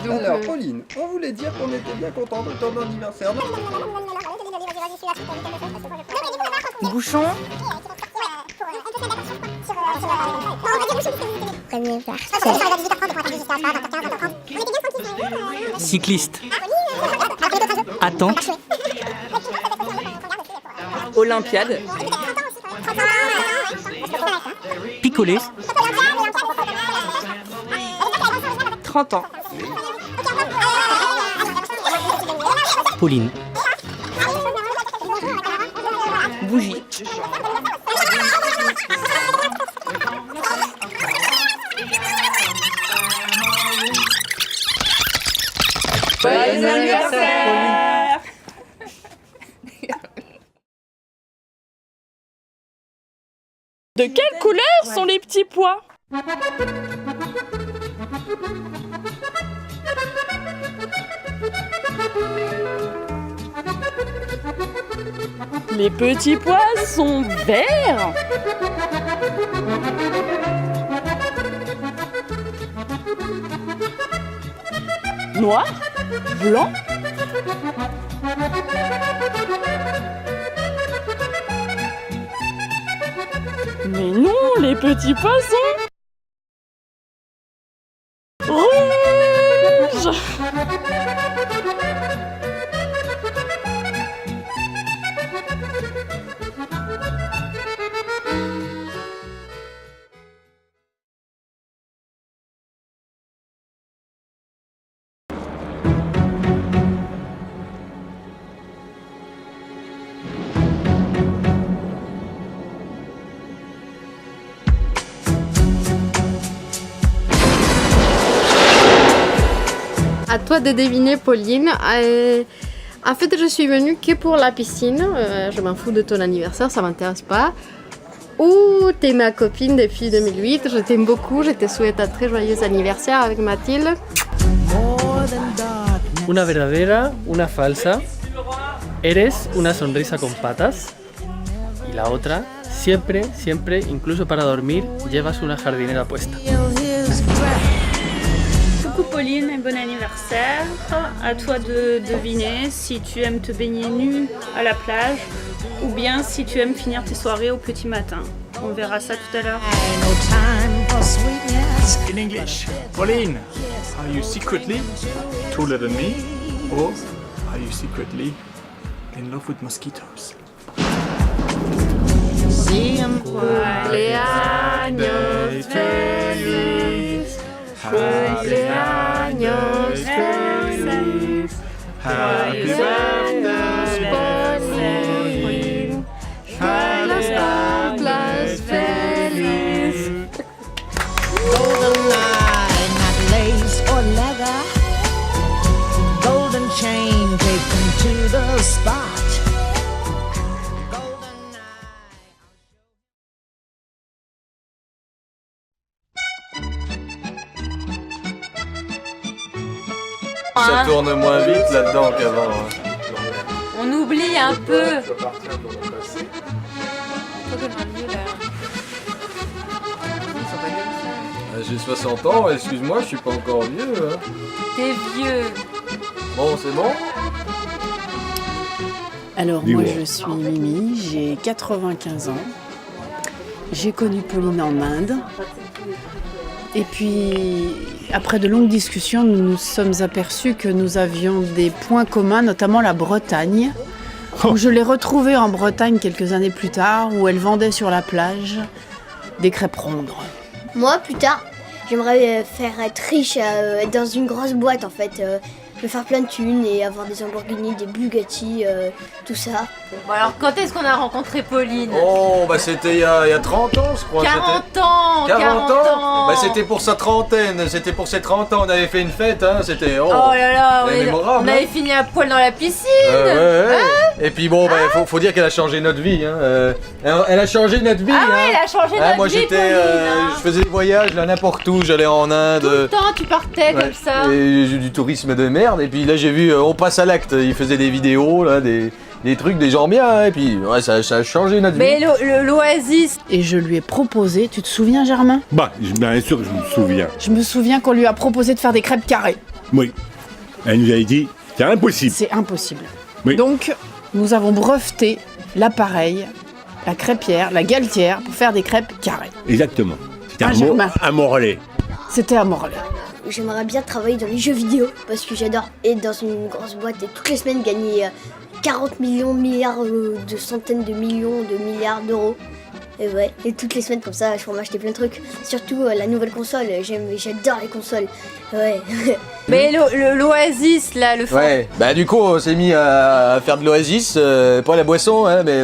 Donc, Alors, Pauline, on voulait dire qu'on était bien content de ton anniversaire. bouchon, Cycliste. Attente. Olympiade. Picolé. 30 ans. Pauline. Bougie. Joyeux anniversaire! De quelle couleur sont les petits pois? Les petits pois sont verts. Noir, blanc. Mais non, les petits pois sont rouges. à toi de deviner, Pauline. En fait, je suis venue que pour la piscine. Je m'en fous de ton anniversaire, ça m'intéresse pas. Ou t'es ma copine depuis 2008. Je t'aime beaucoup. Je te souhaite un très joyeux anniversaire avec Mathilde. Una verdadera, una falsa. Eres una sonrisa con patas. Y la otra, siempre, siempre, incluso para dormir, llevas una jardinera puesta. Coucou Pauline et bon anniversaire. À toi de deviner si tu aimes te baigner nue à la plage ou bien si tu aimes finir tes soirées au petit matin. On verra ça tout à l'heure. In English, Pauline, are you secretly taller than me, or are you secretly in love with mosquitoes? Cumpleaños feliz. Cumpleaños feliz. Happy birthday, Pauline. Cumpleaños feliz. Golden line, not lace or leather. Golden chain taken to the spot. Golden Ça tourne moins vite là-dedans qu'avant. Hein. On oublie un peu. J'ai 60 ans, excuse-moi, je suis pas encore vieux. Hein. T'es vieux. Bon, c'est bon. Alors moi je suis Mimi, j'ai 95 ans. J'ai connu Pauline en Inde. Et puis après de longues discussions, nous nous sommes aperçus que nous avions des points communs, notamment la Bretagne. Où je l'ai retrouvée en Bretagne quelques années plus tard, où elle vendait sur la plage des crêpes rondes. Moi, plus tard, j'aimerais faire être riche, être dans une grosse boîte en fait. Je vais faire plein de thunes et avoir des Lamborghini, des Bugatti, tout ça. Bon alors quand est-ce qu'on a rencontré Pauline? Oh, bah c'était il y a 30 ans, je crois. 40 ans. 40 ans. Bah c'était pour sa trentaine, c'était pour ses 30 ans, on avait fait une fête, hein, c'était... Oh là là, c'était mémorable, on avait hein. fini à poil dans la piscine. Ouais. Et puis bon, bah, faut dire qu'elle a changé notre vie. Hein. Elle a changé notre vie. Ah ouais, hein. elle a changé notre Moi vie, j'étais, Pauline, je faisais des voyages là n'importe où, j'allais en Inde. Tout le temps tu partais comme ça. Et j'ai eu du tourisme de merde. Et puis là j'ai vu, on passe à l'acte. Il faisait des vidéos là, des trucs, des gens bien. Hein. Et puis ouais, ça a changé notre vie. Mais l'Oasis. Et je lui ai proposé, tu te souviens Germain? Bah, bien sûr que je me souviens. Je me souviens qu'on lui a proposé de faire des crêpes carrées. Oui. Elle nous avait dit, c'est impossible. C'est impossible. Oui. Donc, nous avons breveté l'appareil, la crêpière, la galetière pour faire des crêpes carrées. Exactement. C'était Un Morlaix. C'était à Morlaix. J'aimerais bien travailler dans les jeux vidéo parce que j'adore être dans une grosse boîte et toutes les semaines gagner 40 millions, milliards, de centaines de millions, de milliards d'euros. Et ouais, et toutes les semaines comme ça, je pourrais m'acheter plein de trucs. Surtout la nouvelle console, j'adore les consoles. Ouais. Mais l'Oasis, là, le fond. Ouais, bah du coup on s'est mis à faire de l'Oasis, pas la boisson, hein, mais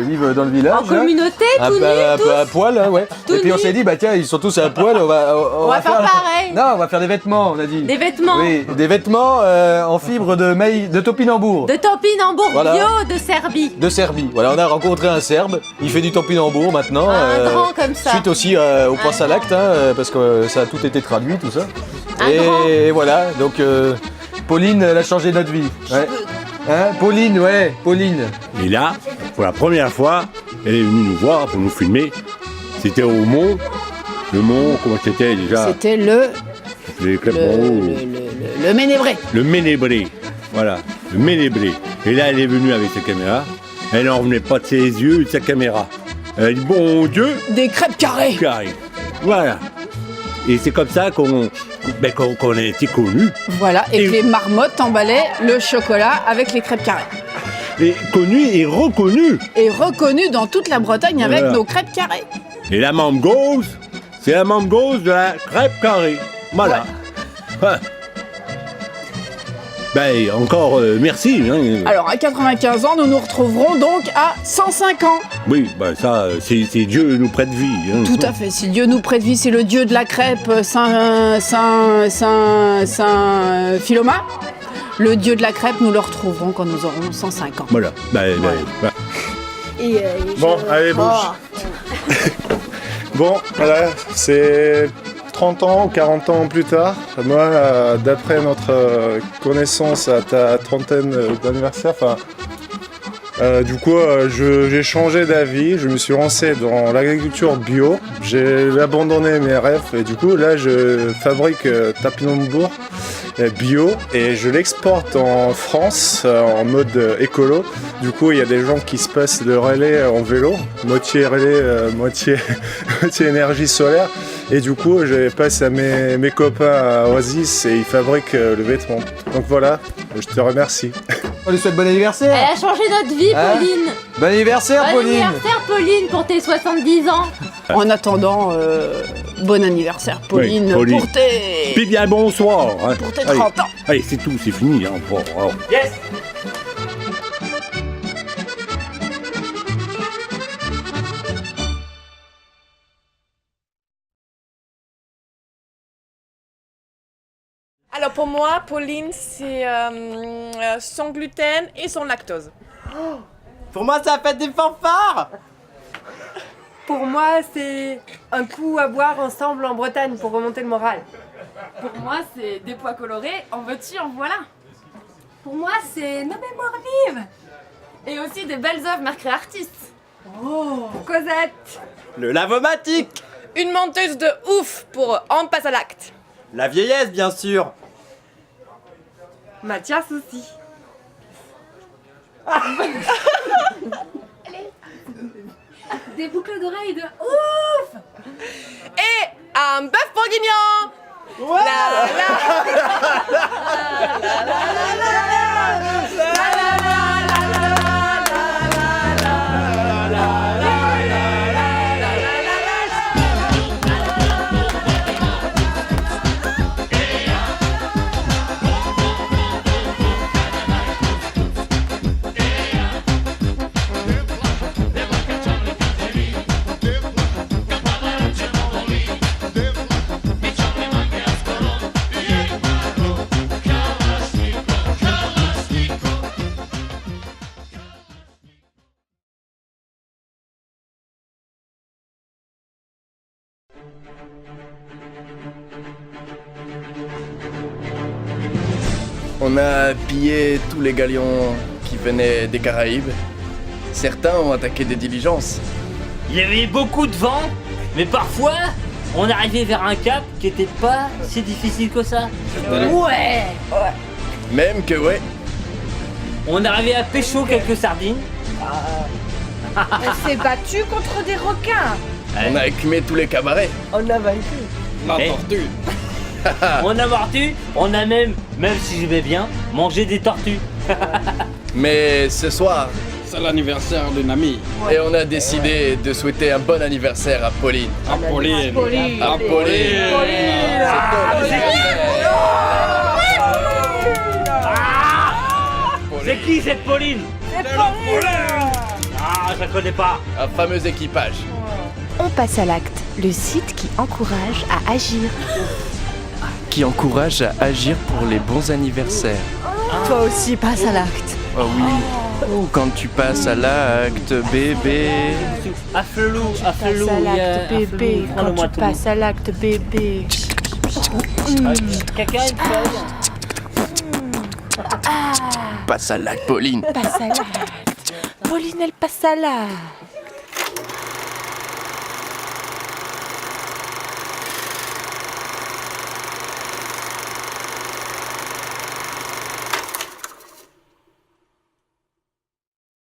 vivre dans le village. En communauté, hein, tout nu, un peu à poil, hein, ouais. Tout Et puis on nu. s'est dit, bah tiens, ils sont tous à poil, on va faire pareil. Non, on va faire des vêtements, on a dit. Des vêtements. Oui, des vêtements en fibre de maïs, de topinambour. De topinambour Voilà. bio de Serbie. De Serbie. Voilà, on a rencontré un Serbe, il fait du topinambour maintenant. Un grand comme ça. Suite aussi au Prince à l'acte, hein, parce que ça a tout été traduit, tout ça. Et voilà, donc Pauline, elle a changé notre vie. Ouais. Hein, Pauline, ouais, Pauline. Et là, pour la première fois, elle est venue nous voir pour nous filmer. C'était au Mont. Le Mont, comment c'était déjà? C'était le Ménébré. Le Ménébré. Voilà, le Ménébré. Et là, elle est venue avec sa caméra. Elle n'en revenait pas de ses yeux et de sa caméra. Elle a dit, bon Dieu. Des crêpes carrées. Carrées. Voilà. Et c'est comme ça qu'on a été connus. Voilà, et que les marmottes emballaient le chocolat avec les crêpes carrées. Et connus et reconnus. Et reconnus dans toute la Bretagne avec Voilà. nos crêpes carrées. Et la membre gauche, c'est la membre gauche de la crêpe carrée. Voilà. Ouais. Ben, encore merci. Hein. Alors, à 95 ans, nous nous retrouverons donc à 105 ans. Oui, ben ça, c'est Dieu nous prête vie. Hein. Tout à fait. Si Dieu nous prête vie, c'est le Dieu de la crêpe, Saint Philoma. Le Dieu de la crêpe, nous le retrouverons quand nous aurons 105 ans. Voilà. Ben. Et, Bon, allez, bouge. Bon, voilà, c'est 30 ans ou 40 ans plus tard. Moi, d'après notre connaissance à ta trentaine d'anniversaire, du coup, j'ai changé d'avis. Je me suis lancé dans l'agriculture bio. J'ai abandonné mes rêves et du coup, là, je fabrique topinambour bio et je l'exporte en France en mode écolo. Du coup, il y a des gens qui se passent le relais en vélo, moitié relais, moitié énergie solaire. Et du coup, je passe à mes copains à Oasis et ils fabriquent le vêtement. Donc voilà, je te remercie. On lui souhaite bon anniversaire. Elle a changé notre vie, Hein Pauline. Bon anniversaire, Bon Pauline. anniversaire, Pauline, pour tes 70 ans. En attendant, bon anniversaire, Pauline, Oui, Pauline. pour tes... Puis bien bonsoir. Hein. Pour tes Allez. 30 ans. Allez, c'est tout, c'est fini. Hein. Bon, alors. Yes. Alors pour moi, Pauline, c'est sans gluten et sans lactose. Pour moi, c'est la fête des fanfares. Pour moi, c'est un coup à boire ensemble en Bretagne pour remonter le moral. Pour moi, c'est des pois colorés, en veux-tu, en voilà. Pour moi, c'est nos mémoires vives. Et aussi des belles œuvres marquées artistes. Oh, Cosette. Le lavomatique. Une menteuse de ouf pour On passe à l'acte. La vieillesse, bien sûr. Mathias aussi. Des boucles d'oreilles de ouf. Et un bœuf bourguignon. Ouais. On a pillé tous les galions qui venaient des Caraïbes. Certains ont attaqué des diligences. Il y avait beaucoup de vent, mais parfois, on arrivait vers un cap qui était pas si difficile que ça. Ouais. Même que ouais. On arrivait à pécho quelques sardines. Elle s'est battue contre des requins. On a écumé tous les cabarets. On a vaincu. La Eh. tortue. On a mordu, on a même si je vais bien, mangé des tortues. Mais ce soir, c'est l'anniversaire d'une amie. Et on a décidé de souhaiter un bon anniversaire à Pauline. À Pauline. Pauline. À Pauline. C'est qui cette Pauline? C'est Pauline. Ah, je la connais pas. Un fameux équipage. On passe à l'acte, le site qui encourage à agir. Qui encourage à agir pour les bons anniversaires. Toi aussi, passe à l'acte. Oh oui. Quand tu passes à l'acte, bébé. Affelou, Passe à l'acte, bébé. Quand tu passes à l'acte, bébé. Caca, une feuille. Passe à l'acte, Pauline. Passe à l'acte. Pauline, elle passe à l'acte.